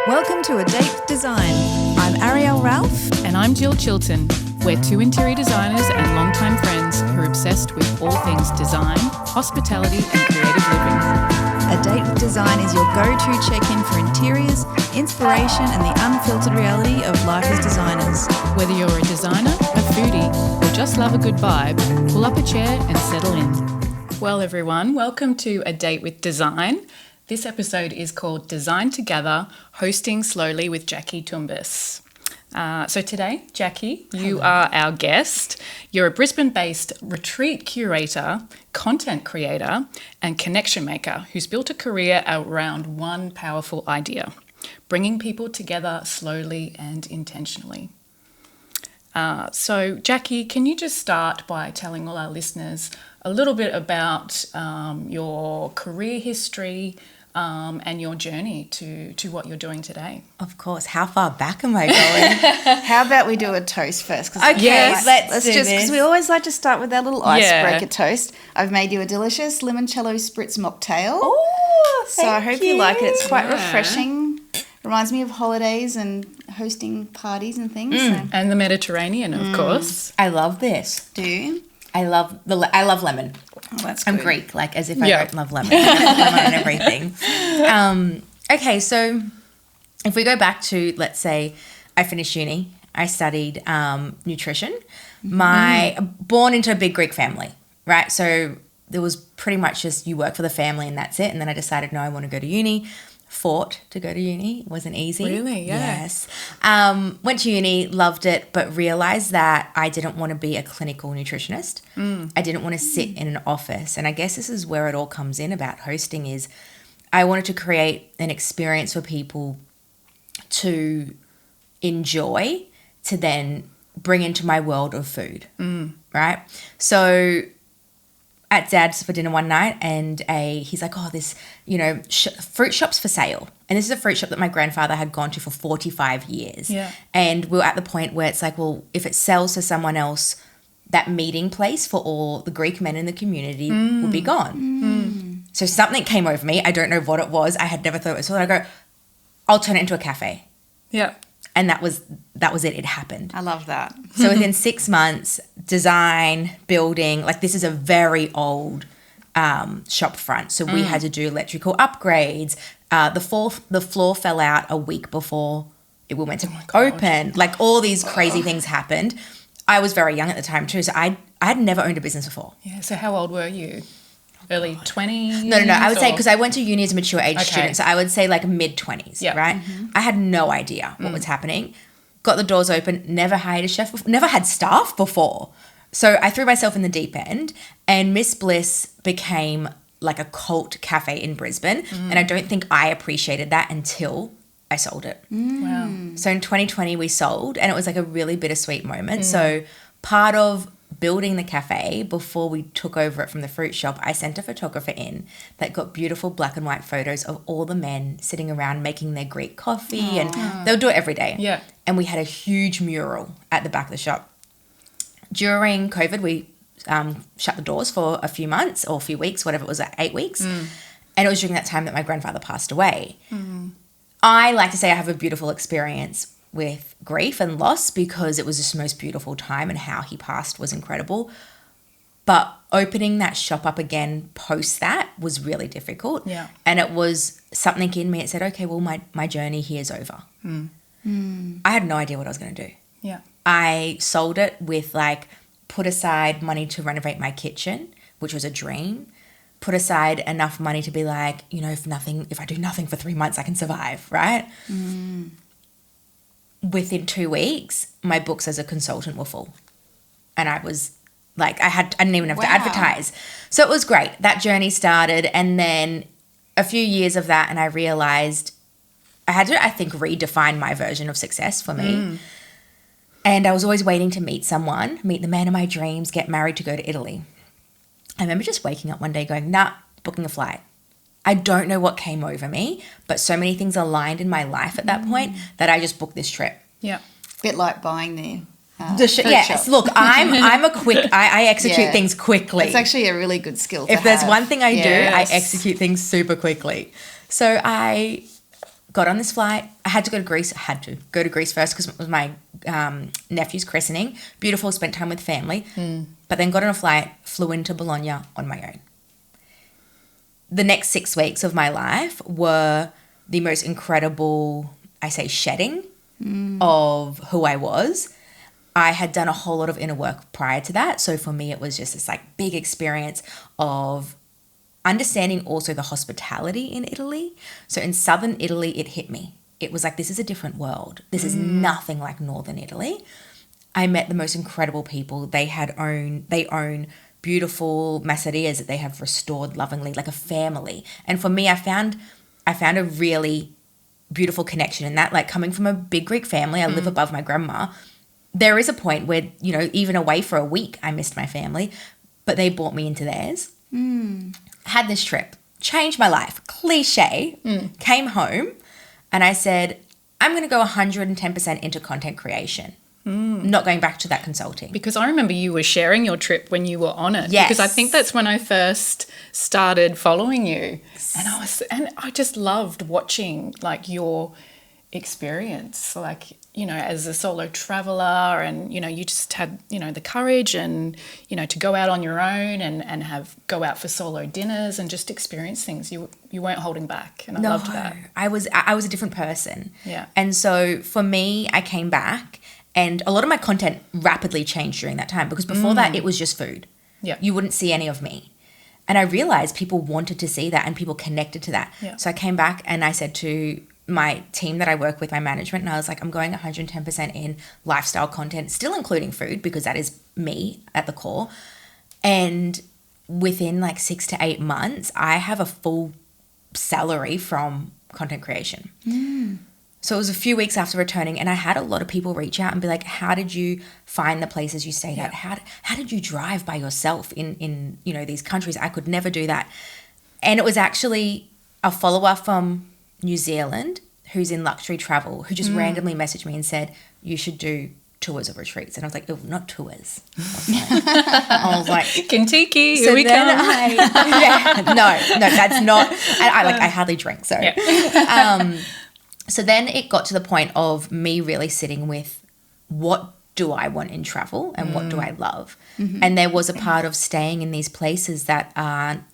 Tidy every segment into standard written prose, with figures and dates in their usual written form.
Welcome to A Date with Design. I'm Ariel Ralph. And I'm Jill Chilton. We're two interior designers and longtime friends who are obsessed with all things design, hospitality and creative living. A Date with Design is your go-to check-in for interiors, inspiration and the unfiltered reality of life as designers. Whether you're a designer, a foodie, or just love a good vibe, pull up a chair and settle in. Well, everyone, welcome to A Date with Design. This episode is called Design Together, Hosting Slowly with Jacqui Toumbas. So today, Jacqui, you are our guest. You're a Brisbane-based retreat curator, content creator, and connection maker who's built a career around one powerful idea, bringing people together slowly and intentionally. So, Jacqui, can you just start by telling all our listeners a little bit about your career history and your journey to what you're doing today? Of course. How far back am I going? How about we do a toast first? Okay, Yes, let's do just this. because we always like to start with our little icebreaker toast. I've made you a delicious limoncello spritz mocktail. Oh, So I hope you like it. It's quite Yeah. refreshing. Reminds me of holidays and hosting parties and things. So. And the Mediterranean, of course. I love this. Do you? I love lemon. Oh, that's I'm good. Greek, like as if Yeah. I don't love lemon. I love lemon and everything. Okay, so if we go back to, let's say, I finished uni. I studied nutrition. Born into a big Greek family, right? So there was pretty much just you work for the family and that's it. And then I decided, no, I want to go to uni. Fought to go to uni. It wasn't easy. Really? Yeah. Yes. Went to uni, loved it, but realized that I didn't want to be a clinical nutritionist. I didn't want to sit in an office. And I guess this is where it all comes in about hosting is I wanted to create an experience for people to enjoy, to then bring into my world of food, right? So at Dad's for dinner one night, and he's like, oh, this, fruit shop's for sale. And this is a fruit shop that my grandfather had gone to for 45 years. Yeah. And we were at the point where it's like, well, if it sells to someone else, that meeting place for all the Greek men in the community would be gone. So something came over me. I don't know what it was. I had never thought it was. So I go, I'll turn it into a cafe. Yeah. And that was it. It happened. I love that. So within 6 months, design, building, like this is a very old shop front. So we had to do electrical upgrades. The floor fell out a week before it was meant to open. Like all these crazy things happened. I was very young at the time too. So I had never owned a business before. Yeah. So how old were you? Early 20s? No. I would say because I went to uni as a mature age student. So I would say like mid-20s, Yeah. right? I had no idea what was happening. Got the doors open, never hired a chef before, never had staff before. So I threw myself in the deep end and Miss Bliss became like a cult cafe in Brisbane. And I don't think I appreciated that until I sold it. Wow. So in 2020 we sold and it was like a really bittersweet moment. So part of building the cafe before we took over it from the fruit shop, I sent a photographer in that got beautiful black and white photos of all the men sitting around making their Greek coffee and they'll do it every day. Yeah. And we had a huge mural at the back of the shop. During COVID, we shut the doors for a few months or a few weeks, whatever it was, like 8 weeks. And it was during that time that my grandfather passed away. I like to say I have a beautiful experience with grief and loss because it was just the most beautiful time and how he passed was incredible. But opening that shop up again post that was really difficult. Yeah. And it was something in me that said, okay, well, my journey here is over. I had no idea what I was going to do. Yeah. I sold it with put aside money to renovate my kitchen, which was a dream. Put aside enough money to be like, if I do nothing for 3 months, I can survive, right? Within 2 weeks, my books as a consultant were full. And I was like, I didn't even have to advertise. So it was great. That journey started. And then a few years of that, and I realized I had to, I think, redefine my version of success for me. And I was always waiting to meet the man of my dreams, get married, to go to Italy. I remember just waking up one day going, booking a flight. I don't know what came over me, but so many things aligned in my life at that point that I just booked this trip. Yeah. Bit like buying the Yes, look, I'm a quick, I execute things quickly. It's actually a really good skill to If there's have. one thing I do, I Yes. execute things super quickly. So I got on this flight. I had to go to Greece. I had to go to Greece first because it was my nephew's christening. Beautiful, spent time with family. But then got on a flight, flew into Bologna on my own. The next 6 weeks of my life were the most incredible, I say, shedding of who I was. I had done a whole lot of inner work prior to that. So for me, it was just this like big experience of understanding also the hospitality in Italy. So in southern Italy, it hit me. It was like, this is a different world. This is nothing like northern Italy. I met the most incredible people. They own beautiful masserias that they have restored lovingly, like a family. And for me, I found a really beautiful connection in that. Like coming from a big Greek family, I live above my grandma. There is a point where, you know, even away for a week, I missed my family, but they brought me into theirs. Had this trip, changed my life, cliche, came home and I said, I'm going to go 110% into content creation. Not going back to that consulting. Because I remember you were sharing your trip when you were on it. Yes. Because I think that's when I first started following you. And I just loved watching like your experience, like, you know, as a solo traveler, and, you know, you just had, you know, the courage and, you know, to go out on your own and go out for solo dinners and just experience things. You weren't holding back, and I loved that. I was a different person. Yeah. And so for me, I came back and a lot of my content rapidly changed during that time, because before that it was just food. Yeah. You wouldn't see any of me. And I realized people wanted to see that and people connected to that. Yeah. So I came back and I said to my team that I work with, my management, and I was like, I'm going 110% in lifestyle content, still including food, because that is me at the core. And within like 6 to 8 months, I have a full salary from content creation. So it was a few weeks after returning, and I had a lot of people reach out and be like, how did you find the places you stayed at? How did you drive by yourself in you know, these countries? I could never do that. And it was actually a follower from New Zealand who's in luxury travel who just randomly messaged me and said, you should do tours of retreats. And I was like, oh, not tours. I was like, Kentucky, so here we then come. no, that's not. I hardly drink, so. Yeah. So then it got to the point of me really sitting with, what do I want in travel and what do I love? And there was a part of staying in these places that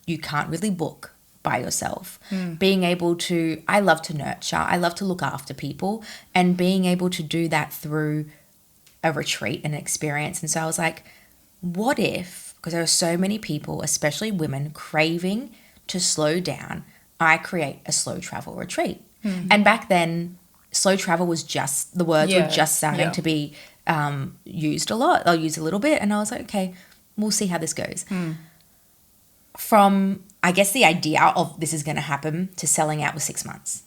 you can't really book by yourself. Being able to, I love to nurture, I love to look after people, and being able to do that through a retreat and an experience. And so I was like, what if, because there are so many people, especially women, craving to slow down, I create a slow travel retreat. And back then, slow travel was just, the words were just starting to be used a lot. I'll use a little bit. And I was like, okay, we'll see how this goes. From, I guess, the idea of this is going to happen to selling out was 6 months.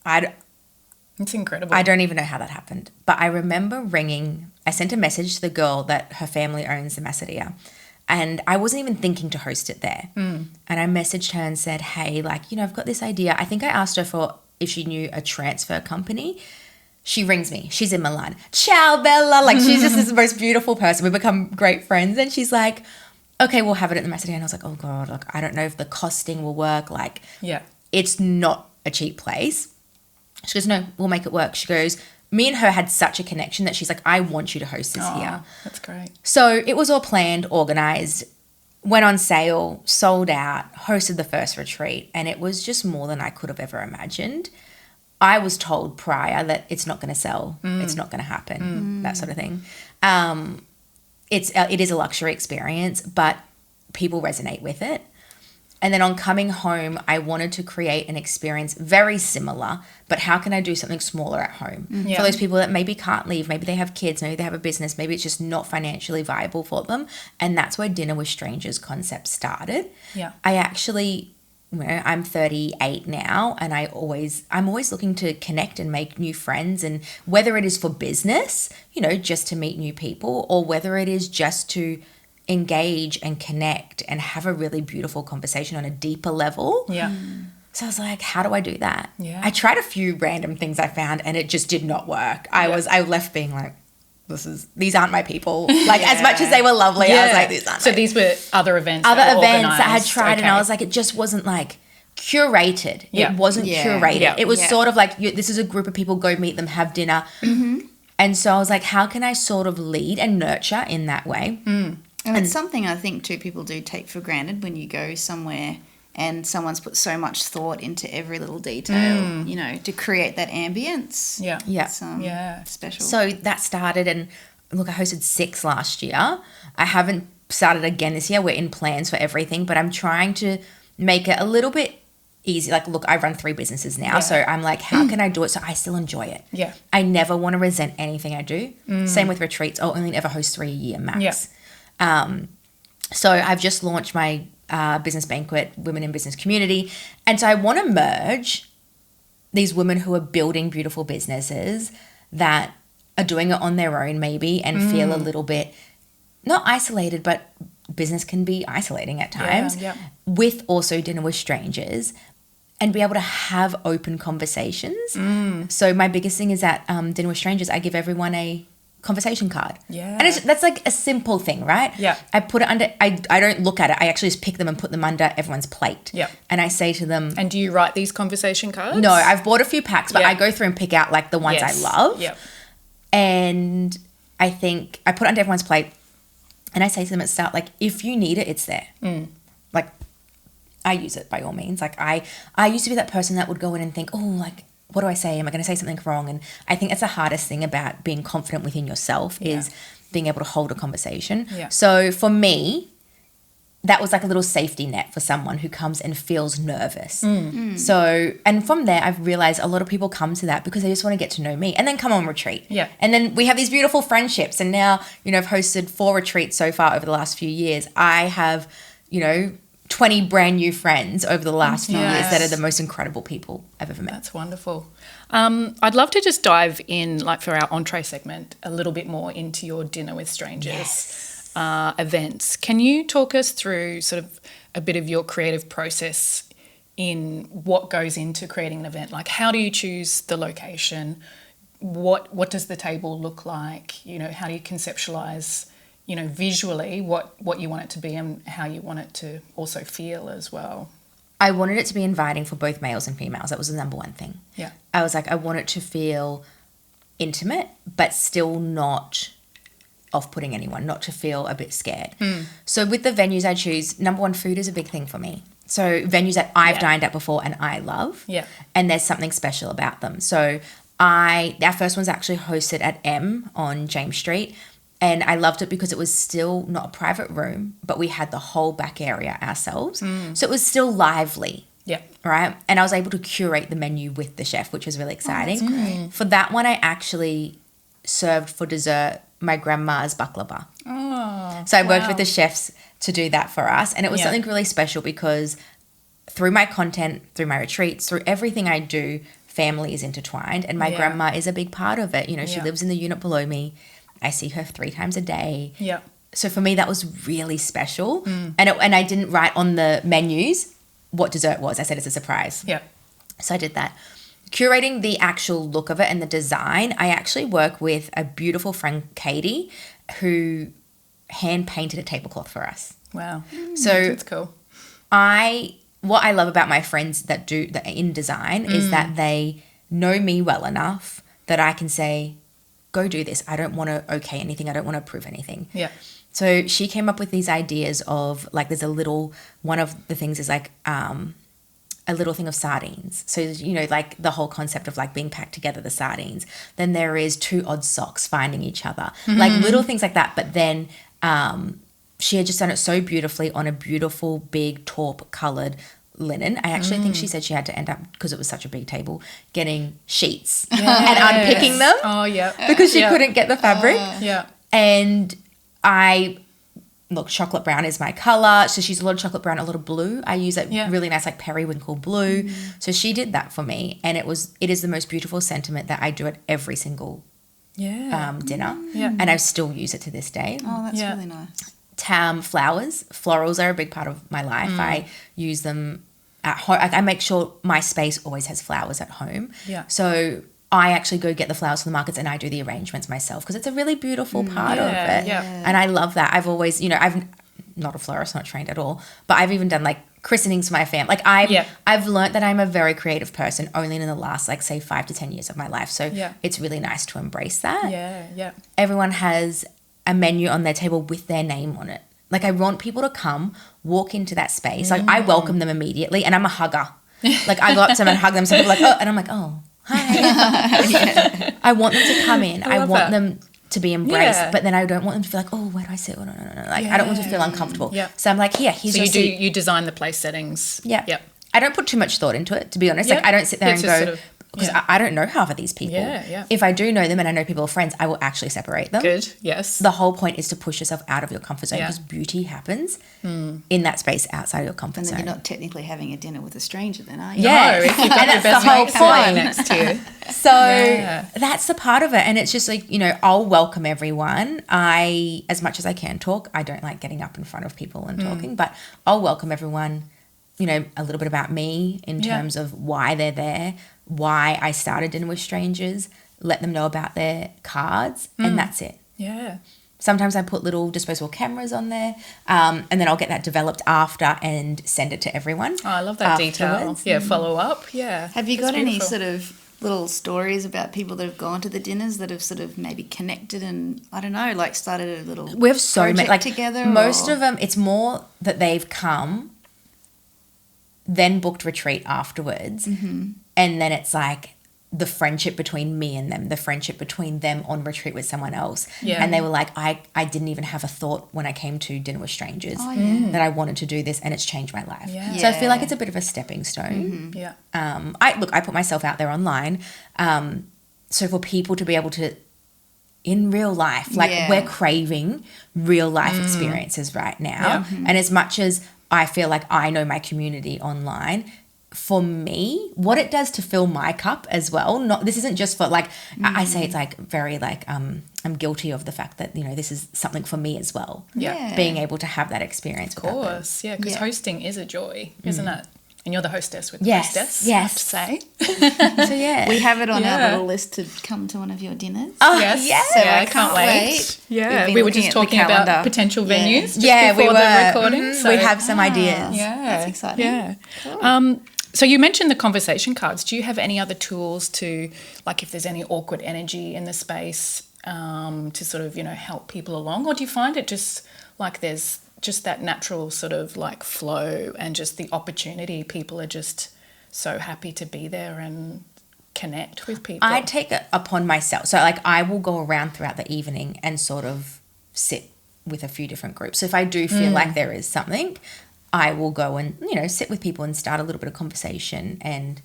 It's incredible. I don't even know how that happened. But I remember I sent a message to the girl that her family owns the masseria. And I wasn't even thinking to host it there. And I messaged her and said, hey, like, you know, I've got this idea. I think I asked her for if she knew a transfer company. She rings me. She's in Milan. Ciao, Bella. Like, she's just this most beautiful person. We become great friends. And she's like, okay, we'll have it at the masseria. And I was like, oh, God, like, I don't know if the costing will work. Like, it's not a cheap place. She goes, no, we'll make it work. She goes, me and her had such a connection that she's like, I want you to host this here. That's great. So it was all planned, organized, went on sale, sold out, hosted the first retreat, and it was just more than I could have ever imagined. I was told prior that it's not going to sell, it's not going to happen, that sort of thing. It is a luxury experience, but people resonate with it. And then on coming home, I wanted to create an experience very similar, but how can I do something smaller at home? For those people that maybe can't leave, maybe they have kids, maybe they have a business, maybe it's just not financially viable for them. And that's where Dinner with Strangers concept started. I actually, you know, I'm 38 now, and I'm always looking to connect and make new friends, and whether it is for business, you know, just to meet new people, or whether it is just to engage and connect and have a really beautiful conversation on a deeper level. So I was like, how do I do that? I tried a few random things I found and it just did not work. I left being like, these aren't my people. Like, as much as they were lovely, I was like, these aren't. So these were other events. That I had tried, and I was like, it just wasn't like curated. Yeah. It wasn't curated. Yeah. It was sort of like, this is a group of people, go meet them, have dinner. And so I was like, how can I sort of lead and nurture in that way? And it's something I think too people do take for granted when you go somewhere and someone's put so much thought into every little detail, you know, to create that ambience. Yeah. Yeah. It's special. So that started, and look, I hosted 6 last year. I haven't started again this year. We're in plans for everything, but I'm trying to make it a little bit easy. Like, look, I run 3 businesses now, so I'm like, how can I do it so I still enjoy it? Yeah. I never want to resent anything I do. Same with retreats. I'll only ever host 3 a year max. So I've just launched my business banquet, Women in Business Community. And so I want to merge these women who are building beautiful businesses that are doing it on their own maybe and feel a little bit, not isolated, but business can be isolating at times, with also dinner with strangers, and be able to have open conversations. So my biggest thing is that dinner with strangers, I give everyone a conversation card. Yeah. And that's like a simple thing, right? Yeah. I put it under, I don't look at it. I actually just pick them and put them under everyone's plate. Yeah. And I say to them, And do you write these conversation cards? no, I've bought a few packs, but I go through and pick out like the ones I love. Yeah. And I think I put it under everyone's plate, and I say to them at the start, like, if you need it, it's there. Like, I use it by all means. Like, I used to be that person that would go in and think, oh, like, what do I say? Am I going to say something wrong? And I think that's the hardest thing about being confident within yourself is being able to hold a conversation. Yeah. So for me, that was like a little safety net for someone who comes and feels nervous. So, and from there, I've realized a lot of people come to that because they just want to get to know me and then come on retreat. Yeah. And then we have these beautiful friendships. And now, you know, I've hosted 4 retreats so far over the last few years. I have, you know, 20 brand new friends over the last few years that are the most incredible people I've ever met. That's wonderful. I'd love to just dive in, like for our Entrée segment, a little bit more into your dinner with strangers events. Can you talk us through sort of a bit of your creative process in what goes into creating an event? Like, how do you choose the location? What does the table look like? You know, how do you conceptualize, you know, visually what you want it to be and how you want it to also feel as well? I wanted it to be inviting for both males and females. That was the number one thing. Yeah. I was like, I want it to feel intimate, but still not off-putting anyone, not to feel a bit scared. So with the venues I choose, number one, food is a big thing for me. So venues that I've dined at before and I love. Yeah. And there's something special about them. So our first one's actually hosted at M on James Street. And I loved it because it was still not a private room, but we had the whole back area ourselves. So it was still lively. Yeah. Right. And I was able to curate the menu with the chef, which was really exciting. That's great. For that one, I actually served for dessert my grandma's baklava. Oh, So I worked with the chefs to do that for us. And it was something really special because through my content, through my retreats, through everything I do, family is intertwined. And my grandma is a big part of it. You know, she lives in the unit below me. I see her 3 times a day. Yeah. So for me, that was really special. And I didn't write on the menus what dessert was. I said it's a surprise. Yeah. So I did that. Curating the actual look of it and the design, I actually work with a beautiful friend, Katie, who hand painted a tablecloth for us. Wow. So That's cool. what I love about my friends that do that in design is that they know me well enough that I can say, go do this. I don't want to okay anything. I don't want to approve anything. Yeah. So she came up with these ideas of like, there's a little, one of the things is like a little thing of sardines. So, you know, like the whole concept of like being packed together, the sardines. Then there is 2 odd socks finding each other. Like little things like that. But then she had just done it so beautifully on a beautiful big taupe coloured linen. I actually think she said she had to end up, because it was such a big table, getting sheets and unpicking them. Oh, yeah. Because she couldn't get the fabric. Yeah. And look, chocolate brown is my colour. So she's a lot of chocolate brown, a lot of blue. I use that really nice like periwinkle blue. So she did that for me. And it is the most beautiful sentiment that I do at every single dinner. Yeah. And I still use it to this day. Oh, that's really nice. Flowers. Florals are a big part of my life. I use them at home. I make sure my space always has flowers at home. Yeah. So I actually go get the flowers from the markets and I do the arrangements myself because it's a really beautiful part of it. Yeah. And I love that. I've always, you know, I've not a florist, not trained at all, but I've even done like christenings for my fam. Like I've learned that I'm a very creative person only in the last, like, say 5 to 10 years of my life. So it's really nice to embrace that. Yeah. Everyone has a menu on their table with their name on it. Like, I want people to come, walk into that space. Like, I welcome them immediately, and I'm a hugger. Like, I go up to them and hug them. So people are like, oh, and I'm like, oh, hi. I want them to come in. I want them to be embraced, but then I don't want them to feel like, oh, where do I sit? Oh, no. Like, I don't want them to feel uncomfortable. Yeah. So I'm like, here's your seat. You design the place settings. Yeah. Yep. I don't put too much thought into it, to be honest. Like, I don't sit there and go, because I don't know half of these people. Yeah. If I do know them and I know people are friends, I will actually separate them. Good, yes. The whole point is to push yourself out of your comfort zone, because beauty happens in that space outside of your comfort zone. And then you're not technically having a dinner with a stranger then, are you? Yeah, no, if you've got and your that's best the whole mate point. next to you. So that's the part of it. And it's just like, I'll welcome everyone. As much as I can talk, I don't like getting up in front of people and talking, but I'll welcome everyone, a little bit about me in terms of why they're there, why I started Dinner with Strangers, let them know about their cards, and that's it. Yeah. Sometimes I put little disposable cameras on there, and then I'll get that developed after and send it to everyone. Oh, I love that detail. afterwards. Yeah, follow up. Yeah. Have you That's got any beautiful. sort of little stories about people that have gone to the dinners that have sort of maybe connected and, I don't know, like started a little We have so many, project like together? most of them, it's more that they've come, then booked retreat afterwards, and then it's like the friendship between me and them, the friendship between them on retreat with someone else. Yeah. And they were like, I didn't even have a thought when I came to Dinner with Strangers that I wanted to do this, and it's changed my life. Yeah. So I feel like it's a bit of a stepping stone. Yeah. I put myself out there online. So for people to be able to, in real life, like we're craving real life experiences right now. And as much as I feel like I know my community online, for me, what it does to fill my cup as well, this isn't just for like, I say it's like very like, I'm guilty of the fact that, this is something for me as well. Yeah. Being able to have that experience. Of course. Yeah, because hosting is a joy, isn't it? And you're the hostess with the Yes, hostess, yes. I have to say. So yeah. We have it on Yeah. our little list to come to one of your dinners. Oh, Yes. yes. So Yeah, I can't wait. Yeah, We've been we were looking just at the talking about calendar. potential Yeah. venues just Yeah, we before were. the recording. So, we have some ideas. yeah. That's exciting. Yeah. Cool. So you mentioned the conversation cards. Do you have any other tools to, like if there's any awkward energy in the space, to sort of, help people along? Or do you find it just like there's just that natural sort of like flow and just the opportunity? People are just so happy to be there and connect with people. I take it upon myself. So like I will go around throughout the evening and sort of sit with a few different groups. So if I do feel like there is something, I will go and, sit with people and start a little bit of conversation and,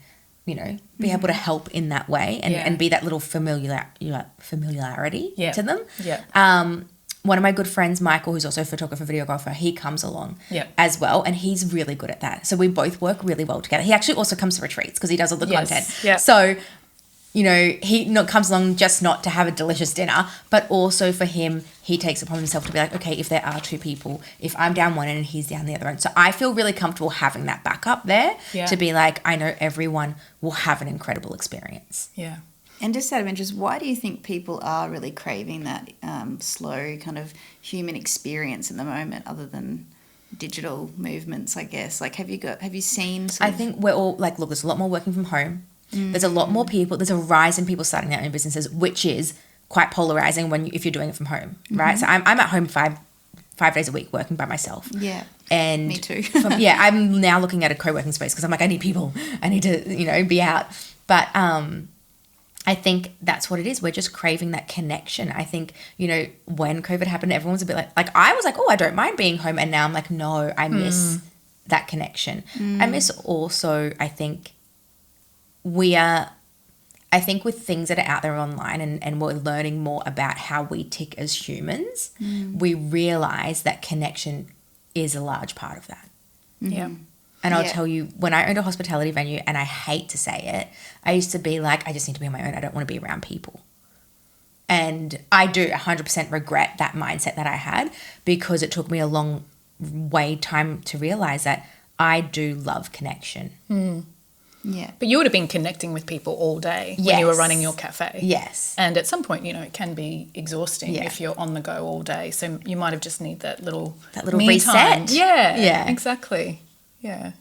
be able to help in that way and be that little familiarity to them. Yeah. One of my good friends, Michael, who's also a photographer, videographer, he comes along as well, and he's really good at that. So we both work really well together. He actually also comes to retreats because he does all the content. Yeah. So, he comes along just not to have a delicious dinner, but also for him, he takes it upon himself to be like, okay, if there are two people, if I'm down one end and he's down the other end. So I feel really comfortable having that backup there to be like, I know everyone will have an incredible experience. Yeah. And just out of interest, why do you think people are really craving that slow kind of human experience in the moment, other than digital movements, I guess? Like, have you seen? I think we're all like, look, there's a lot more working from home. There's a lot more people. There's a rise in people starting their own businesses, which is quite polarizing if you're doing it from home, right? So I'm at home 5 days a week working by myself. Yeah. And me too. I'm now looking at a co-working space because I'm like, I need people. I need to, be out. But I think that's what it is. We're just craving that connection. I think, when COVID happened, everyone was a bit like I was like, oh, I don't mind being home. And now I'm like, no, I miss that connection. I miss also, I think with things that are out there online and we're learning more about how we tick as humans, we realize that connection is a large part of that. Yeah. And I'll tell you, when I owned a hospitality venue, and I hate to say it, I used to be like, I just need to be on my own. I don't want to be around people. And I do 100% regret that mindset that I had, because it took me a long time to realize that I do love connection. Yeah. But you would have been connecting with people all day when you were running your cafe. Yes. And at some point, it can be exhausting if you're on the go all day. So you might have just need that little me reset. time. Yeah. Yeah. Exactly. Yeah.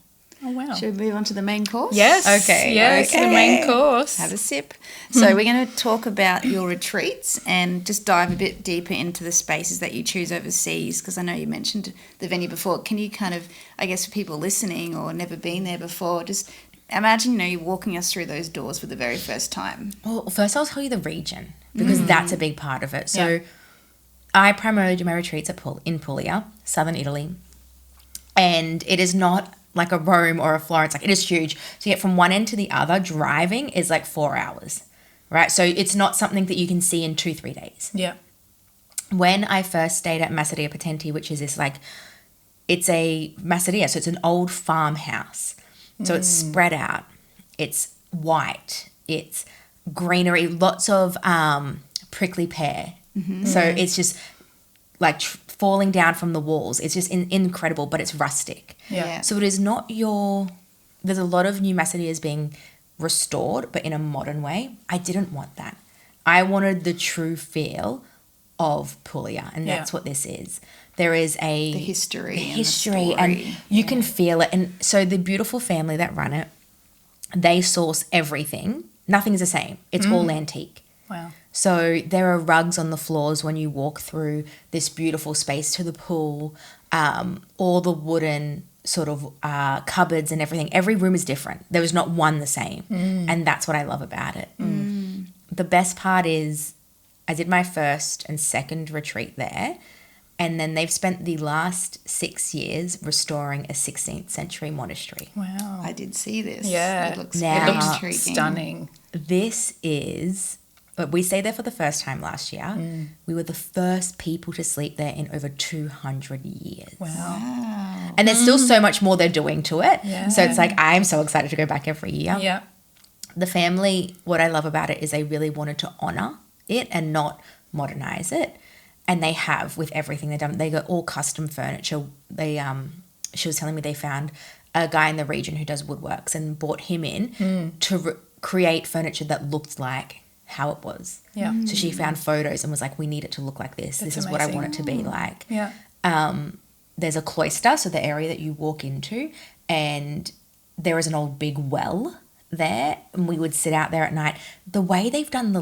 Oh, wow. Should we move on to the main course? Yes. Okay, Yes, the main course. Have a sip. So we're going to talk about your retreats and just dive a bit deeper into the spaces that you choose overseas, because I know you mentioned the venue before. Can you kind of, I guess for people listening or never been there before, just imagine, you walking us through those doors for the very first time. Well, first I'll tell you the region, because that's a big part of it. So I primarily do my retreats in Puglia, southern Italy. And it is not like a Rome or a Florence. Like, it is huge. To get from one end to the other, driving is like 4 hours, right? So it's not something that you can see in 2-3 days. Yeah. When I first stayed at Massadia Potenti, which is this it's a Massadia, so it's an old farmhouse. So it's spread out. It's white. It's greenery, lots of prickly pear. So it's just like falling down from the walls. It's just incredible, but it's rustic. Yeah. So it is not there's a lot of new Massadias being restored, but in a modern way. I didn't want that. I wanted the true feel of Puglia, and that's what this is. There is the history and the story. And you can feel it. And so the beautiful family that run it, they source everything. Nothing's the same. It's all antique. Wow. So there are rugs on the floors when you walk through this beautiful space to the pool. All the wooden sort of cupboards and everything. Every room is different. There is not one the same. And that's what I love about it. The best part is I did my first and second retreat there. And then they've spent the last 6 years restoring a 16th century monastery. Wow. I did see this. Yeah. It looks Now- very It looks intriguing. Stunning. This is, we stayed there for the first time last year. We were the first people to sleep there in over 200 years. Wow. Wow. And there's still so much more they're doing to it. Yeah. So it's like, I'm so excited to go back every year. Yeah. The family, what I love about it is they really wanted to honor it and not modernize it. And they have with everything they've done. They got all custom furniture. She was telling me they found a guy in the region who does woodworks and brought him in to create furniture that looked like how it was. Yeah. So she found photos and was like, we need it to look like this. That's This is what I amazing. want it to be like. Yeah. There's a cloister, so the area that you walk into, and there is an old big well there, and we would sit out there at night. The way they've done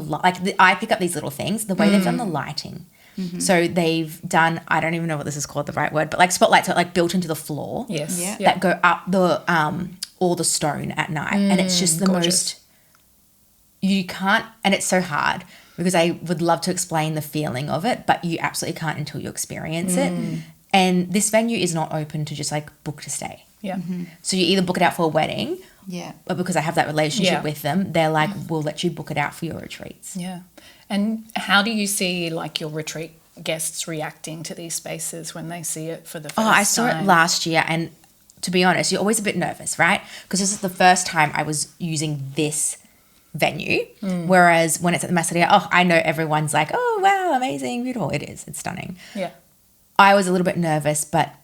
I pick up these little things, the way they've done the lighting. So they've done, I don't even know what this is called, the right word, but like spotlights are like built into the floor. Yes. Yeah. That go up all the stone at night. And it's just the gorgeous. you can't, and it's so hard because I would love to explain the feeling of it, but you absolutely can't until you experience it. And this venue is not open to just like book to stay. Yeah. So you either book it out for a wedding, Yeah. but because I have that relationship Yeah. with them, they're like, we'll let you book it out for your retreats. Yeah. And how do you see like your retreat guests reacting to these spaces when they see it for the first time? I saw it last year, and to be honest, you're always a bit nervous, right? Because this is the first time I was using this venue, whereas when it's at the Massadia, I know everyone's like, oh, wow, amazing, beautiful. It is. It's stunning. Yeah. I was a little bit nervous, but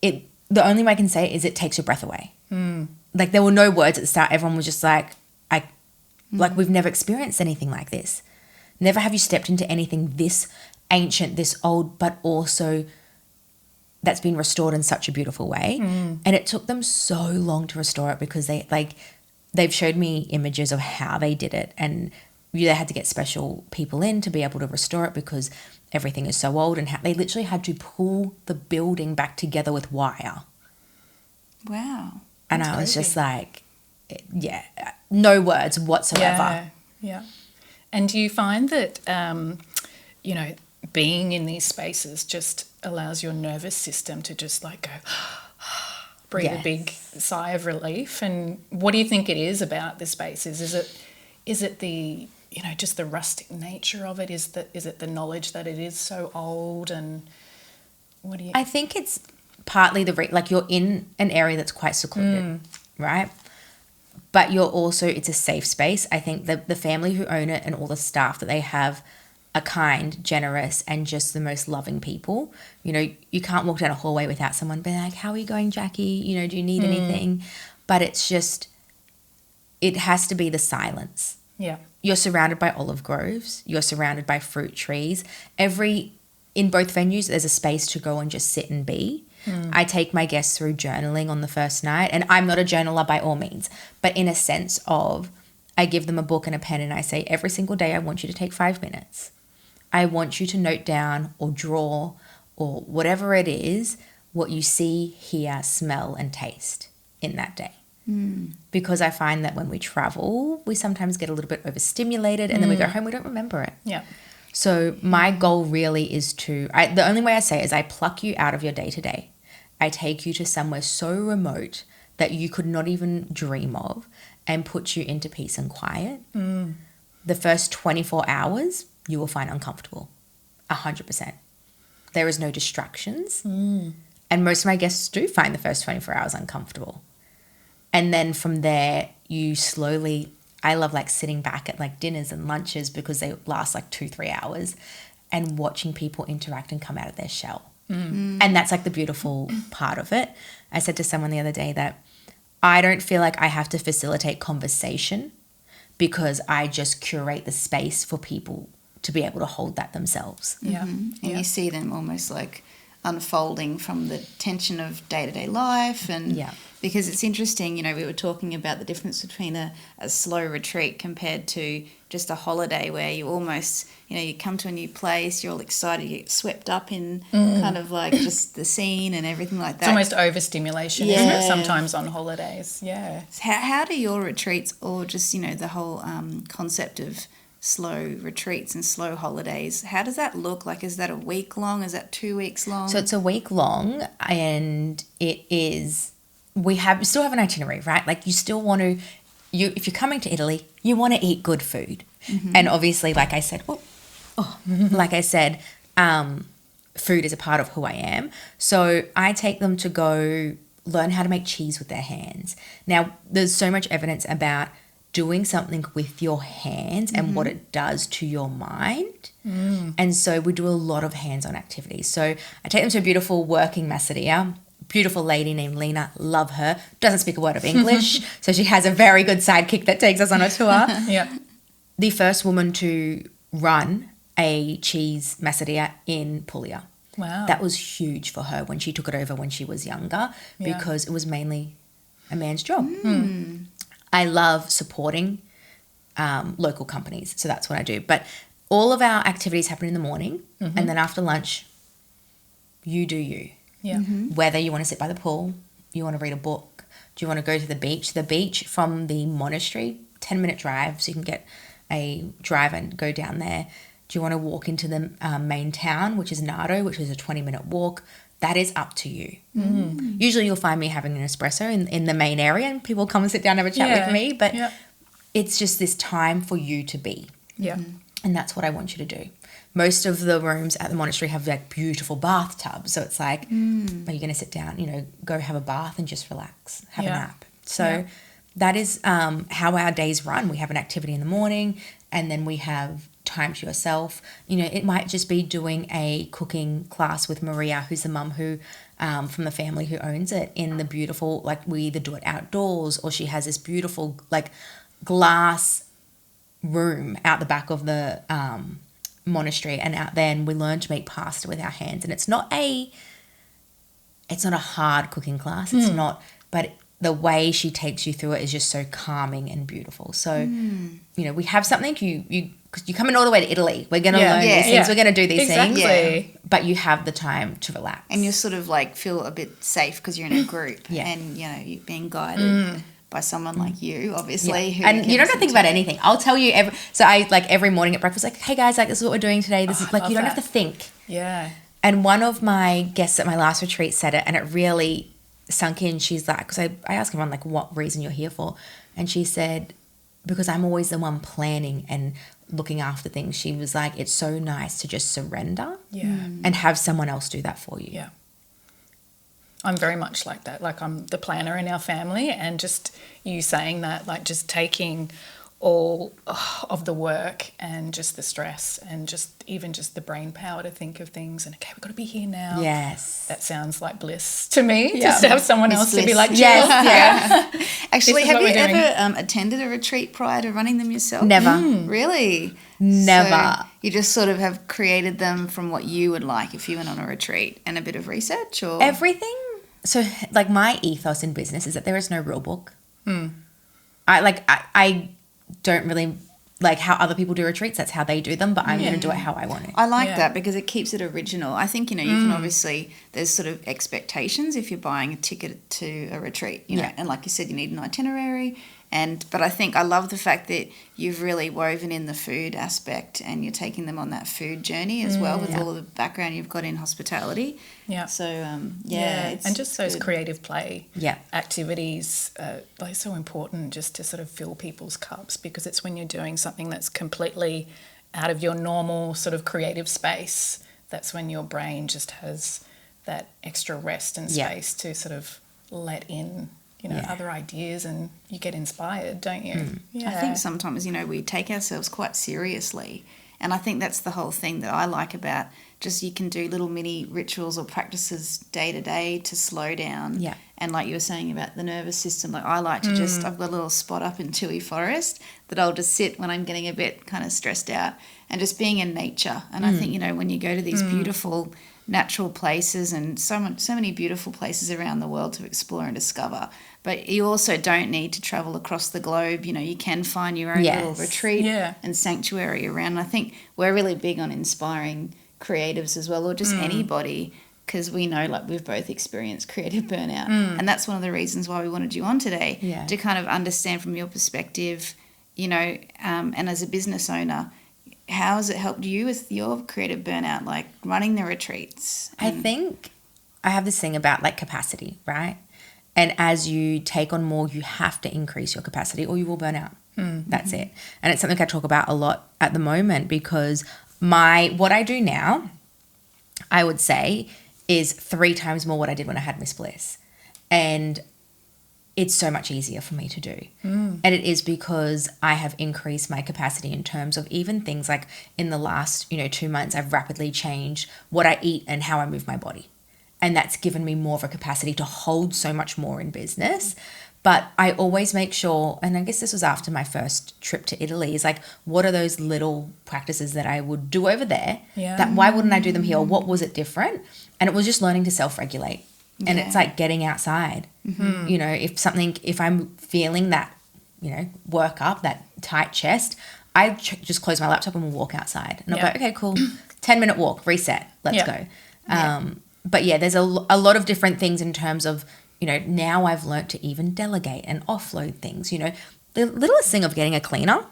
the only way I can say it is it takes your breath away. Like there were no words at the start. Everyone was just like, like we've never experienced anything like this. Never have you stepped into anything this ancient, this old, but also that's been restored in such a beautiful way. And it took them so long to restore it because they've showed me images of how they did it, and they had to get special people in to be able to restore it because everything is so old, and they literally had to pull the building back together with wire. Wow. And That's I was crazy. just like, yeah, no words whatsoever. Yeah. Yeah. And do you find that, being in these spaces just allows your nervous system to just like go, breathe Yes. a big sigh of relief? And what do you think it is about the spaces? Is it the, just the rustic nature of it? Is it the knowledge that it is so old? And what do you... I think it's partly like you're in an area that's quite secluded, right? But it's a safe space. I think the family who own it and all the staff that they have are kind, generous, and just the most loving people. You can't walk down a hallway without someone being like, how are you going, Jacqui? Do you need anything? But it's just, it has to be the silence. Yeah. You're surrounded by olive groves. You're surrounded by fruit trees. In both venues, there's a space to go and just sit and be. I take my guests through journaling on the first night, and I'm not a journaler by all means, but in a sense of I give them a book and a pen and I say, every single day I want you to take 5 minutes. I want you to note down or draw or whatever it is, what you see, hear, smell, and taste in that day. Because I find that when we travel, we sometimes get a little bit overstimulated and then we go home, we don't remember it. Yeah. So my goal really is the only way I say it is I pluck you out of your day-to-day. I take you to somewhere so remote that you could not even dream of and put you into peace and quiet. The first 24 hours, you will find uncomfortable, 100%. There is no distractions. And most of my guests do find the first 24 hours uncomfortable. And then from there, you slowly, I love like sitting back at like dinners and lunches because they last like 2-3 hours and watching people interact and come out of their shell. And that's like the beautiful part of it. I said to someone the other day that I don't feel like I have to facilitate conversation because I just curate the space for people to be able to hold that themselves. Yeah. And you see them almost like unfolding from the tension of day-to-day life. And because it's interesting, you know, we were talking about the difference between a slow retreat compared to just a holiday where you almost, you know, you come to a new place, you're all excited, you get swept up in kind of like just the scene and everything like that. It's almost overstimulation, isn't it, sometimes on holidays? Yeah. How do your retreats, or just, you know, the whole concept of slow retreats and slow holidays, how does that look like? Is that a week long? Is that 2 weeks long? So it's a week long, and it is, we still have an itinerary, right? Like you still want to, if you're coming to Italy, you want to eat good food. And obviously, like I said, food is a part of who I am. So I take them to go learn how to make cheese with their hands. Now, there's so much evidence about doing something with your hands and what it does to your mind. And so we do a lot of hands-on activities. So I take them to a beautiful working masseria, beautiful lady named Lena, love her, doesn't speak a word of English, so she has a very good sidekick that takes us on a tour. The first woman to run a cheese masseria in Puglia. Wow. That was huge for her when she took it over when she was younger because it was mainly a man's job. I love supporting local companies, so that's what I do. But all of our activities happen in the morning, and then after lunch, you do you. Whether you want to sit by the pool, you want to read a book, do you want to go to the beach? The beach from the monastery, 10-minute drive, so you can get a drive and go down there. Do you want to walk into the main town, which is Nardo, which is a 20-minute walk? That is up to you. Usually you'll find me having an espresso in the main area and people come and sit down and have a chat with me, but it's just this time for you to be. And that's what I want you to do. Most of the rooms at the monastery have like beautiful bathtubs. So it's like, are you going to sit down, you know, go have a bath and just relax, have a nap. So that is how our days run. We have an activity in the morning and then we have time to yourself. You know, it might just be doing a cooking class with Maria, who's the mum who, from the family who owns it, in the beautiful, like we either do it outdoors or she has this beautiful like glass room out the back of the monastery, and out there, and we learn to make pasta with our hands. And it's not a hard cooking class. It's not, but the way she takes you through it is just so calming and beautiful. So, you know, we have something because you're coming all the way to Italy. We're going to learn these things. We're going to do these things. But you have the time to relax. And you sort of like feel a bit safe because you're in a group and, you know, you're being guided by someone like you, obviously. Who and you don't have to think about anything. I'll tell you every morning at breakfast, like, hey guys, like this is what we're doing today. This is like, you don't have to think. And one of my guests at my last retreat said it, and it really sunk in. She's like, because I asked everyone like what reason you're here for, and she said, because I'm always the one planning and looking after things. She was like, it's so nice to just surrender and have someone else do that for you. I'm very much like that. Like I'm the planner in our family, and just you saying that, like just taking all of the work and just the stress and just the brain power to think of things and, okay, we've got to be here now. Yes. That sounds like bliss to me, just to have someone else to be like, yes, yeah. Actually, This is have what you we're doing. ever attended a retreat prior to running them yourself? Never. Really? Never. So you just sort of have created them from what you would like if you went on a retreat and a bit of research, or Everything. So, like, my ethos in business is that there is no rule book. I don't really like how other people do retreats. That's how they do them, but I'm going to do it how I want it. I like that because it keeps it original. I think, you can obviously, there's sort of expectations if you're buying a ticket to a retreat, you know, and like you said, you need an itinerary. But I think I love the fact that you've really woven in the food aspect and you're taking them on that food journey as well with all of the background you've got in hospitality. Yeah. So, and just those creative play Yeah. activities are like so important just to sort of fill people's cups, because it's when you're doing something that's completely out of your normal sort of creative space, that's when your brain just has that extra rest and space to sort of let in, other ideas, and you get inspired, don't you? I think sometimes, we take ourselves quite seriously. And I think that's the whole thing that I like about just you can do little mini rituals or practices day to day to slow down. Yeah. And like you were saying about the nervous system, like I like to I've got a little spot up in Toohey Forest that I'll just sit when I'm getting a bit kind of stressed out and just being in nature. And I think, when you go to these beautiful natural places and so many beautiful places around the world to explore and discover, but you also don't need to travel across the globe. You can find your own little retreat and sanctuary around. And I think we're really big on inspiring creatives as well, or just anybody, because we know, like, we've both experienced creative burnout, and that's one of the reasons why we wanted you on today, to kind of understand from your perspective, and as a business owner, how has it helped you with your creative burnout, like running the retreats? I think I have this thing about, like, capacity, right? And as you take on more, you have to increase your capacity or you will burn out. That's it. And it's something I talk about a lot at the moment, because what I do now, I would say, is 3 times more what I did when I had Miss Bliss. And it's so much easier for me to do. And it is because I have increased my capacity in terms of even things like in the last, 2 months, I've rapidly changed what I eat and how I move my body. And that's given me more of a capacity to hold so much more in business. But I always make sure, and I guess this was after my first trip to Italy, is like, what are those little practices that I would do over there? That why wouldn't I do them here? Or what was it different? And it was just learning to self-regulate. And it's like getting outside. If I'm feeling that, work up, that tight chest, I just close my laptop and we'll walk outside. And I'll go, okay, cool, 10-minute walk, reset, let's go. But there's a lot of different things in terms of, now I've learnt to even delegate and offload things. The littlest thing of getting a cleaner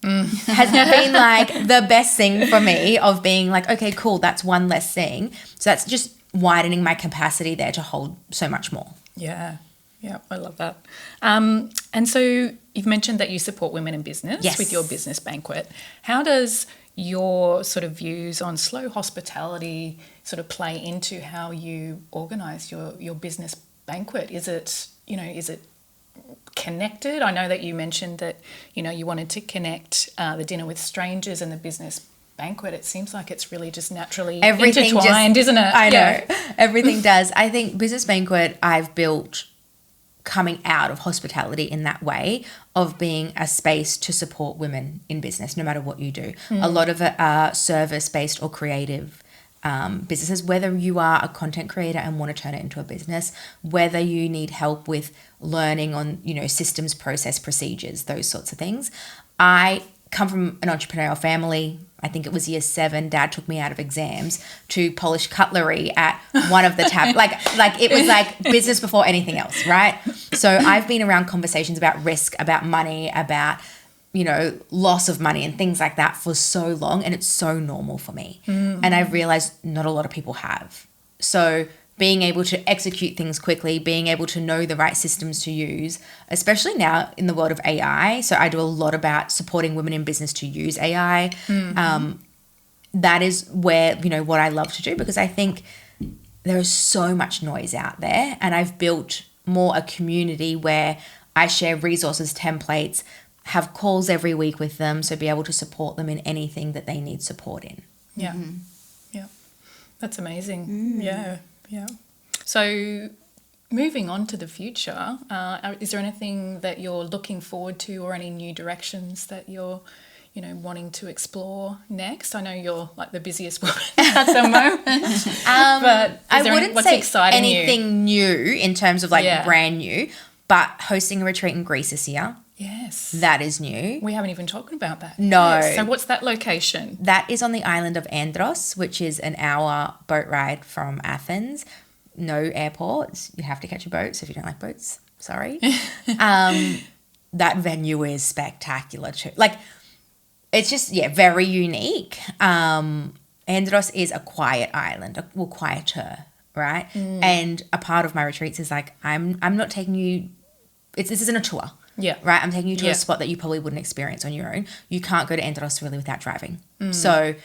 has been like the best thing for me, of being like, okay, cool, that's one less thing. So that's just widening my capacity there to hold so much more. Yeah, I love that. And so you've mentioned that you support women in business with your business banquet. How does your sort of views on slow hospitality sort of play into how you organise your business banquet? Is it connected? I know that you mentioned that, you wanted to connect the dinner with strangers and the business banquet. It seems like it's really just naturally intertwined, isn't it? I know. Everything does. I think business banquet I've built coming out of hospitality in that way, of being a space to support women in business, no matter what you do. A lot of it are service-based or creative businesses, whether you are a content creator and want to turn it into a business, whether you need help with learning on, systems, process, procedures, those sorts of things. I come from an entrepreneurial family. I think it was year 7. Dad took me out of exams to polish cutlery at one of the like it was like business before anything else, right? So I've been around conversations about risk, about money, about, loss of money and things like that for so long, and it's so normal for me. And I've realized not a lot of people have. So being able to execute things quickly, being able to know the right systems to use, especially now in the world of AI. So I do a lot about supporting women in business to use AI. That is where, what I love to do, because I think there is so much noise out there, and I've built more a community where I share resources, templates, have calls every week with them, so be able to support them in anything that they need support in. Yeah. Yeah. That's amazing. Yeah. Yeah. So moving on to the future, is there anything that you're looking forward to or any new directions that you're, wanting to explore next? I know you're like the busiest woman at the moment. But I wouldn't say exciting anything new in terms of brand new, but hosting a retreat in Greece this year. Yes. That is new. We haven't even talked about that. No. Yes. So what's that location? That is on the island of Andros, which is an hour boat ride from Athens. No airports. You have to catch a boat, so if you don't like boats, sorry. That venue is spectacular too. Like, it's just, very unique. Andros is a quiet island, quieter, right? And a part of my retreats is like, I'm not taking you, this isn't a tour. Yeah. Right? I'm taking you to a spot that you probably wouldn't experience on your own. You can't go to Andros really without driving. So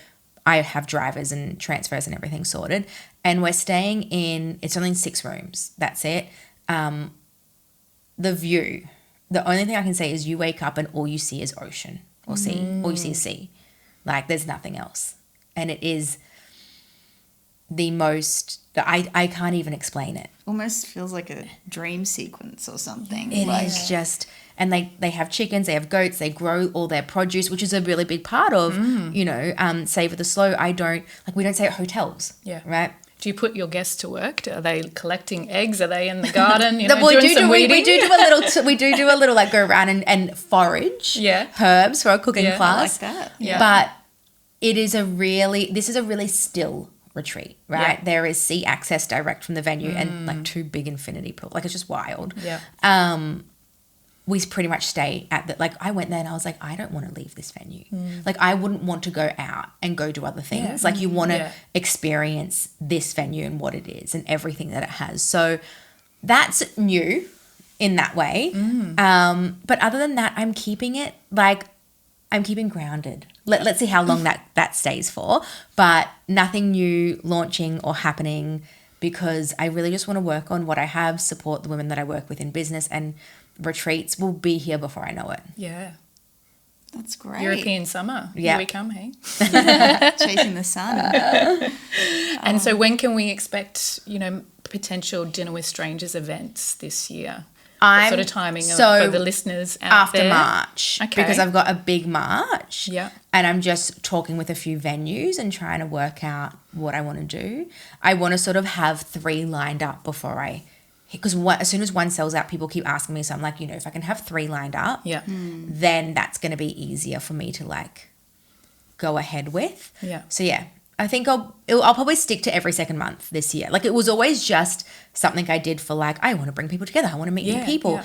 I have drivers and transfers and everything sorted. And we're staying it's only in 6 rooms. That's it. The view, the only thing I can say is you wake up and all you see is ocean or sea. All you see is sea. Like, there's nothing else. And it is the most, I can't even explain it. Almost feels like a dream sequence or something. It is just, and they have chickens, they have goats, they grow all their produce, which is a really big part of, Savour the Slow. We don't stay at hotels. Yeah. Right? Do you put your guests to work? Are they collecting eggs? Are they in the garden? We do do a little like go around and forage herbs for a cooking class. I like that. Yeah. But this is a really still retreat, right? Yeah. There is sea access direct from the venue and like 2 big infinity pools. Like, it's just wild. Yeah. We pretty much stay at I went there and I was like, I don't want to leave this venue. Like, I wouldn't want to go out and go do other things. Like, you want to experience this venue and what it is and everything that it has. So that's new in that way. But other than that, I'm keeping it I'm keeping grounded. Let's see how long that stays for, but nothing new launching or happening, because I really just want to work on what I have, support the women that I work with in business, and retreats will be here before I know it. Yeah. That's great. European summer. Yeah. Here we come, hey? Chasing the sun. And so when can we expect, potential Dinner with Strangers events this year? What sort of timing for the listeners out there? After March. Okay. Because I've got a big March. Yeah. And I'm just talking with a few venues and trying to work out what I want to do. I want to sort of have 3 lined up before because as soon as one sells out, people keep asking me. So I'm like, if I can have 3 lined up, then that's going to be easier for me to go ahead with. Yeah. So I think I'll probably stick to every second month this year. Like, it was always just something I did for I want to bring people together. I want to meet new people. Yeah.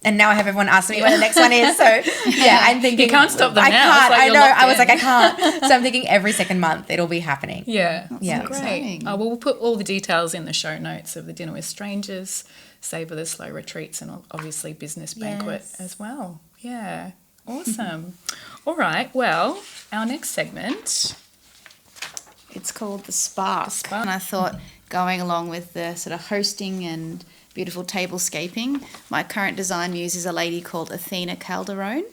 And now I have everyone asking me when the next one is. So I'm thinking, you can't stop them I now. can't. I know. I was in. I can't. So I'm thinking every second month it'll be happening. Yeah. Yeah. Great. We'll put all the details in the show notes of the Dinner with Strangers, Savour the Slow retreats, and obviously business banquet as well. Yeah. Awesome. All right. Well, our next segment. It's called The Spark. And I thought, going along with the sort of hosting and beautiful tablescaping, my current design muse is a lady called Athena Calderone.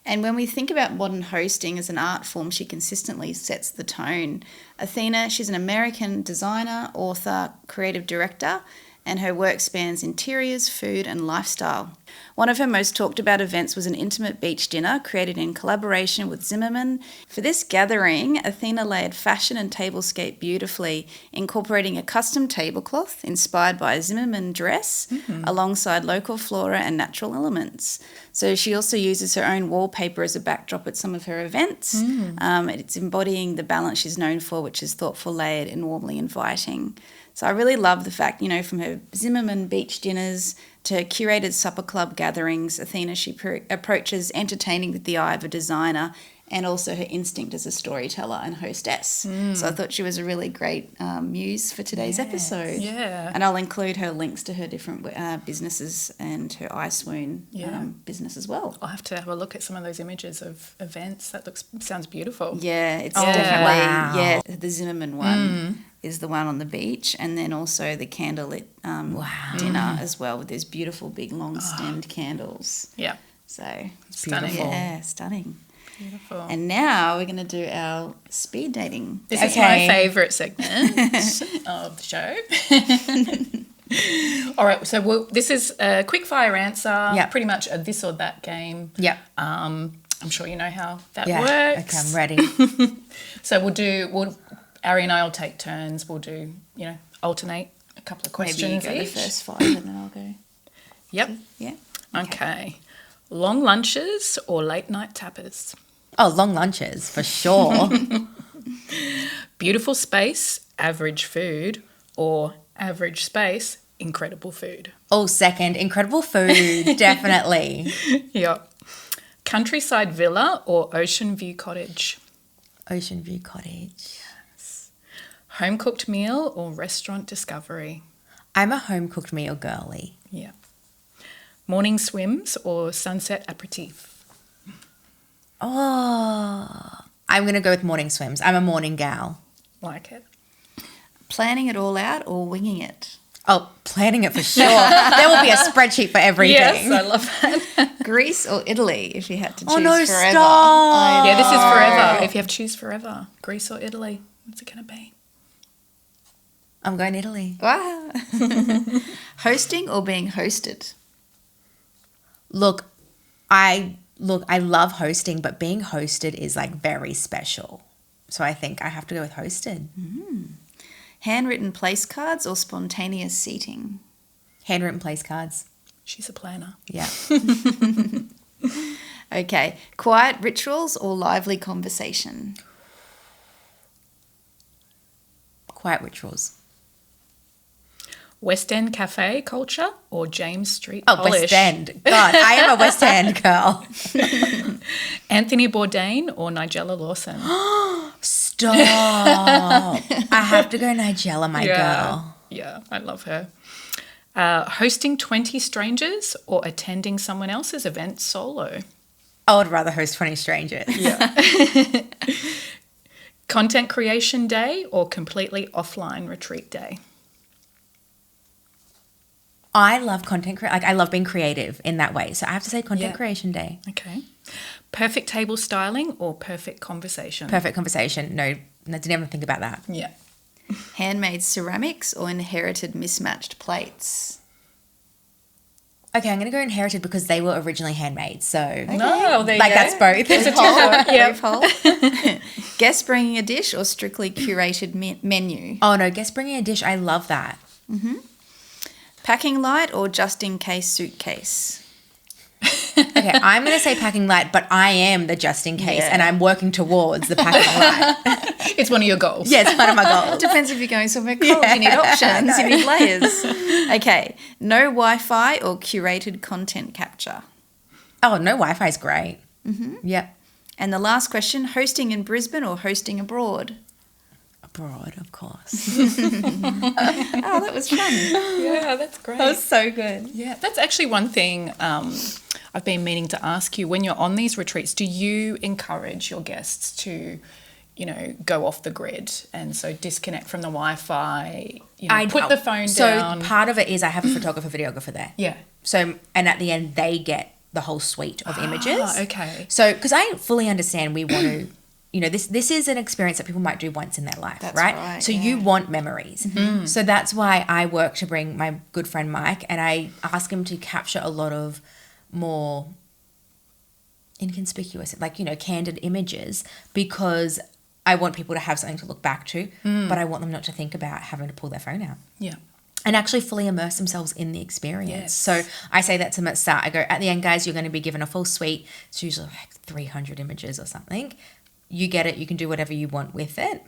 And when we think about modern hosting as an art form, she consistently sets the tone. Athena, she's an American designer, author, creative director, and her work spans interiors, food, and lifestyle. One of her most talked about events was an intimate beach dinner created in collaboration with Zimmerman. For this gathering, Athena layered fashion and tablescape beautifully, incorporating a custom tablecloth inspired by a Zimmerman dress alongside local flora and natural elements. So she also uses her own wallpaper as a backdrop at some of her events. It's embodying the balance she's known for, which is thoughtful, layered, and warmly inviting. So I really love the fact, from her Zimmerman beach dinners to curated supper club gatherings, Athena, she approaches entertaining with the eye of a designer and also her instinct as a storyteller and hostess. So I thought she was a really great muse for today's episode. Yeah. And I'll include her links to her different businesses and her iSwoon business as well. I'll have to have a look at some of those images of events. That sounds beautiful. Yeah, it's definitely, wow. The Zimmerman one is the one on the beach, and then also the candlelit dinner as well with those beautiful big long-stemmed candles. Yeah. So Stunning. yeah, stunning. Beautiful. And now we're going to do our speed dating. This is my favourite segment of the show. All right, so this is a quick fire answer, pretty much a this or that game. Yep. I'm sure you know how that Yeah. works. Okay, I'm ready. So Ari and I will take turns. We'll do, alternate a couple of questions Maybe you go each. the first 5 and then I'll go. Yep. Yeah. Okay. Long lunches or late night tappers? Oh, long lunches, for sure. Beautiful space, average food, or average space, incredible food? Oh, second. Incredible food, definitely. Yep. Countryside villa or ocean view cottage? Ocean View Cottage. Home cooked meal or restaurant discovery? I'm a home-cooked meal girly. Yeah. Morning swims or sunset aperitif? Oh, I'm going to go with morning swims. I'm a morning gal. Like it. Planning it all out or winging it? Oh, planning it for sure. There will be a spreadsheet for everything. Yes, I love that. Greece or Italy if you had to choose Oh, no, forever? stop. Yeah, this is forever. If you have to choose forever, Greece or Italy, what's it going to be? I'm going Italy. Wow. Hosting or being hosted? Look, I love hosting, but being hosted is like very special. So I think I have to go with hosted. Handwritten place cards or spontaneous seating? Handwritten place cards. She's a planner. Yeah. Okay. Quiet rituals or lively conversation? Quiet rituals. West End cafe culture or James Street Oh, polish? West End. God, I am a West End girl. Anthony Bourdain or Nigella Lawson? Stop. I have to go Nigella, my girl. Yeah, I love her. Hosting 20 strangers or attending someone else's event solo? I would rather host 20 strangers. Yeah. Content creation day or completely offline retreat day? I love I love being creative in that way. So I have to say content creation day. Okay. Perfect table styling or perfect conversation? Perfect conversation. No, I didn't even think about that. Yeah. Handmade ceramics or inherited mismatched plates? Okay, I'm going to go inherited because they were originally handmade. So No, there you like go. that's both. There's a two. Loophole. Guest bringing a dish or strictly curated menu? Oh no, guess bringing a dish. I love that. Packing light or just in case suitcase? Okay, I'm going to say packing light, but I am the just in case, and I'm working towards the packing light. It's one of your goals. Yeah, it's one of my goals. Depends if you're going somewhere cold. You need options. You need layers. Okay. No Wi-Fi or curated content capture? Oh, no, Wi-Fi is great. Yep. And the last question, hosting in Brisbane or hosting abroad? Abroad, of course. Oh, that was fun. Yeah, that's great. That was so good. Yeah, that's actually one thing I've been meaning to ask you. When you're on these retreats, do you encourage your guests to, go off the grid and so disconnect from the Wi-Fi, put the phone down? So part of it is I have a photographer, videographer there. Yeah. So, and at the end, they get the whole suite of images. Okay. So, because I fully understand we want to, this is an experience that people might do once in their life, That's right? right, So you want memories. So that's why I work to bring my good friend Mike, and I ask him to capture a lot of more inconspicuous, candid images, because I want people to have something to look back to, but I want them not to think about having to pull their phone out. Yeah. And actually fully immerse themselves in the experience. Yes. So I say that to them at the start. I go, at the end, guys, you're going to be given a full suite. It's usually like 300 images or something. You get it. You can do whatever you want with it.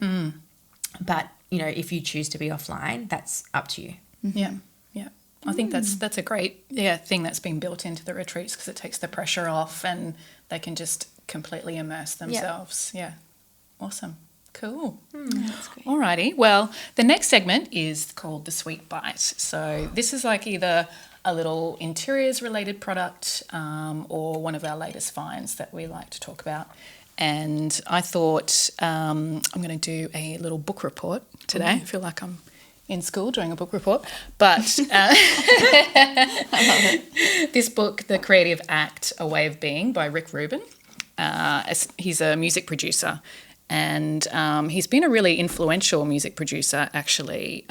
But, if you choose to be offline, that's up to you. Yeah. Yeah. I think that's a great thing that's been built into the retreats, because it takes the pressure off and they can just completely immerse themselves. Yeah. Awesome. Cool. That's great. Alrighty. Well, the next segment is called the Sweet Bite. So this is like either a little interiors related product or one of our latest finds that we like to talk about. And I thought I'm going to do a little book report today. I feel like I'm in school during a book report. But this book, The Creative Act, A Way of Being by Rick Rubin, he's a music producer. And he's been a really influential music producer, actually,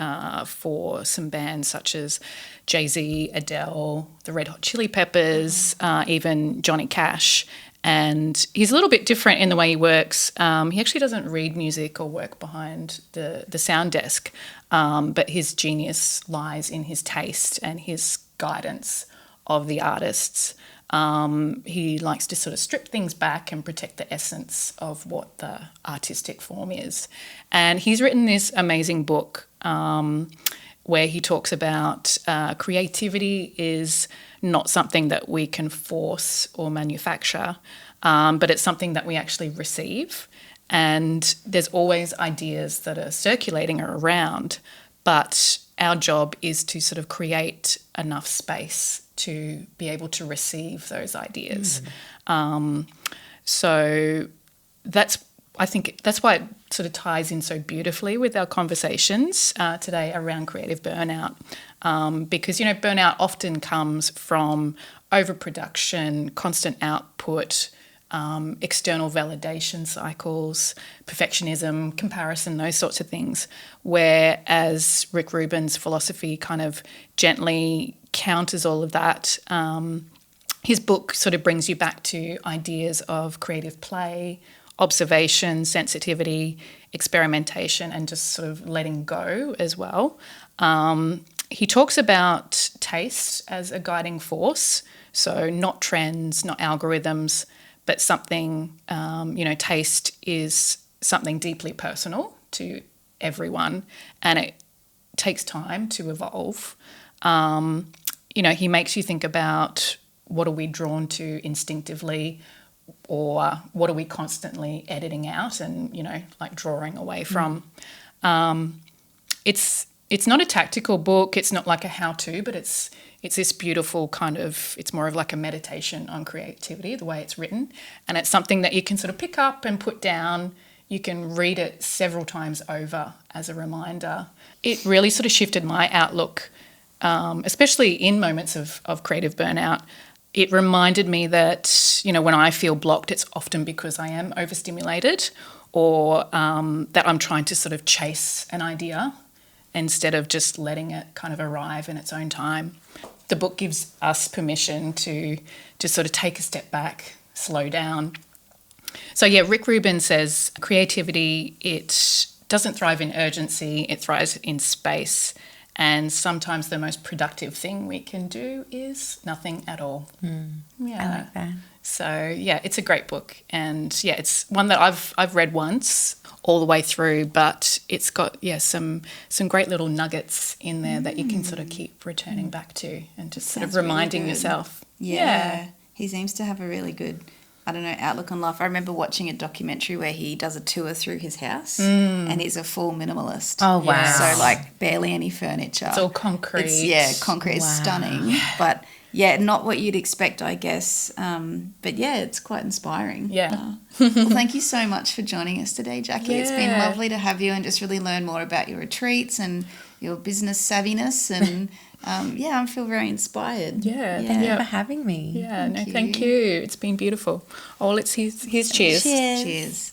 for some bands such as Jay-Z, Adele, the Red Hot Chili Peppers, even Johnny Cash. And he's a little bit different in the way he works. He actually doesn't read music or work behind the sound desk, but his genius lies in his taste and his guidance of the artists. He likes to sort of strip things back and protect the essence of what the artistic form is. And he's written this amazing book where he talks about creativity is not something that we can force or manufacture, but it's something that we actually receive. And there's always ideas that are circulating around, but our job is to sort of create enough space to be able to receive those ideas. So I think that's why it sort of ties in so beautifully with our conversations today around creative burnout, because, burnout often comes from overproduction, constant output, external validation cycles, perfectionism, comparison, those sorts of things, whereas Rick Rubin's philosophy kind of gently counters all of that. His book sort of brings you back to ideas of creative play, observation, sensitivity, experimentation, and just sort of letting go as well. He talks about taste as a guiding force, so not trends, not algorithms, but something, taste is something deeply personal to everyone, and it takes time to evolve. He makes you think about what are we drawn to instinctively, or what are we constantly editing out and, drawing away from. It's not a tactical book. It's not like a how-to, but it's this beautiful kind of, it's more of like a meditation on creativity, the way it's written. And it's something that you can sort of pick up and put down. You can read it several times over as a reminder. It really sort of shifted my outlook, especially in moments of creative burnout. It reminded me that, when I feel blocked, it's often because I am overstimulated, or that I'm trying to sort of chase an idea instead of just letting it kind of arrive in its own time. The book gives us permission to just sort of take a step back, slow down. So, Rick Rubin says creativity, it doesn't thrive in urgency, it thrives in space. And sometimes the most productive thing we can do is nothing at all. I like that. So, it's a great book. And, it's one that I've read once all the way through, but it's got, some great little nuggets in there that you can sort of keep returning back to and just sort of reminding yourself. Yeah. He seems to have a really good, outlook on life. I remember watching a documentary where he does a tour through his house and he's a full minimalist. Oh, wow. So, barely any furniture. It's all concrete. Concrete is stunning. But, not what you'd expect, I guess. But, it's quite inspiring. Yeah. Well, thank you so much for joining us today, Jacqui. It's been lovely to have you and just really learn more about your retreats and your business savviness and... I feel very inspired. Thank you for having me. Thank you. It's been beautiful. Oh, let's here's cheers. Cheers.